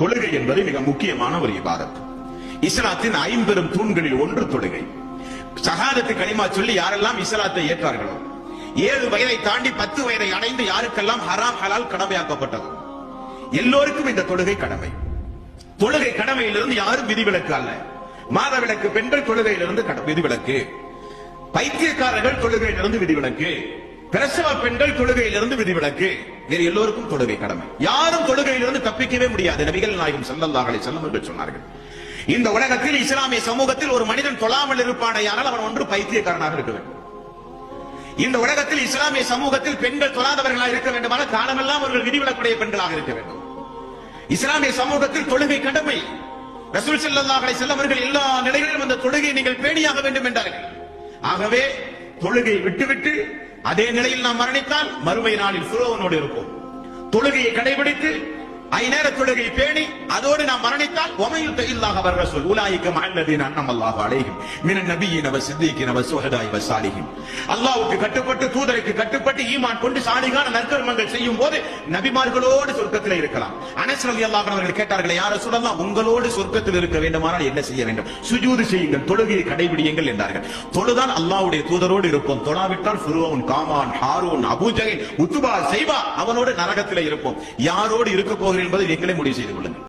தொழுகை என்பது மிக முக்கியமான ஒரு இபாதத். இஸ்லாத்தின் ஐம்பெரும் தூண்களில் ஒன்று தொழுகை. ஷஹாதத்து கலிமா சொல்லி யாரெல்லாம் இஸ்லாத்தை ஏற்றார்களோ, 7 வயதை தாண்டி 10 வயதை அடைந்து யாருக்கெல்லாம் ஹராம் ஹலால் கடமையாக்கப்பட்டது, எல்லோருக்கும் இந்த தொழுகை கடமை. தொழுகை கடமையிலிருந்து யாரும் விதிவிலக்கு அல்ல. மாதவிலக்கு பெண்கள் தொழுகையிலிருந்து விதிவிலக்கு, பைத்தியக்காரர்கள் தொழுகையிலிருந்து விதிவிலக்கு, பிரசவ பெண்கள் தொழுகையிலிருந்து விதிவிலக்கு. வேறு எல்லோருக்கும் தொழுகை கடமை. யாரும் தொழுகையிலிருந்து தப்பிக்கவே முடியாது. நபிகள் நாயகம் ஸல்லல்லாஹு அலைஹி வஸல்லம் அவர்கள் சொன்னார்கள், இந்த உலகத்தில் இஸ்லாமிய சமூகத்தில் ஒரு மனிதன் தொழாமல் இருப்பானேயானால் அவன் ஒன்று பைத்தியக்காரனாக இருக்க வேண்டும். இந்த உலகத்தில் இஸ்லாமிய சமூகத்தில் பெண்கள் தொழாதவர்களாக இருக்க வேண்டுமானால் காலமெல்லாம் அவர்கள் விதிவிலக்குடைய பெண்களாக இருக்க வேண்டும். இஸ்லாமிய சமூகத்தில் தொழுகை கடமை. ரசூல் ஸல்லல்லாஹு அலைஹி வஸல்லம் அவர்கள் எல்லா நிலைகளிலும் அந்த தொழுகையை நீங்கள் பேணியாக வேண்டும் என்றார்கள். ஆகவே தொழுகை விட்டுவிட்டு அதே நிலையில் நாம் மரணித்தால் மறுமை நாளில் ஃபிரௌனோடு இருப்போம். தொழுகையை கடைபிடித்து ஐநேர தொழுகை பேணி அதோடு நாம் மரணித்தால் வமையுத்த இல்லாஹ வர் ரசூல் உலாயிக மஅல்லதீன அன்அமல்லாஹு அலைஹிம் மினன் நபிய்யின வஸ்ஸிதீகின வஸ்ஸுஹதாஇ வஸ்ஸாலிஹின். அல்லாஹ்வுக்கு கட்டுப்பட்டு தூதருக்கு கட்டுப்பட்டு ஈமான் கொண்டு சாலிகான நற்கர்மங்கள் செய்யும் போது நபிமார்களோடு சொர்க்கத்தில் இருக்கலாம். அனஸ் ரலியல்லாஹு அன்ஹு அவர்கள் கேட்டார்கள், யா ரசூலல்லாஹ், உங்களோடு சொர்க்கத்தில் இருக்க வேண்டுமானால் என்ன செய்ய வேண்டும்? சுஜூது செய்யுங்கள், தொழுகையை கடைபிடியுங்கள் என்றார்கள். தொழுதான் அல்லாஹ்வுடைய தூதரோடு இருப்போம். தொழாவிட்டால் ஃபிரௌன், காமான், ஹாரூன், அபூஜஹல், உத்பா, ஷைபா அவனோடு நரகத்தில் இருப்போம். யாரோடு இருக்க போகிறோம் என்பதை நீங்களே முடிவு செய்து கொள்ளுங்கள்.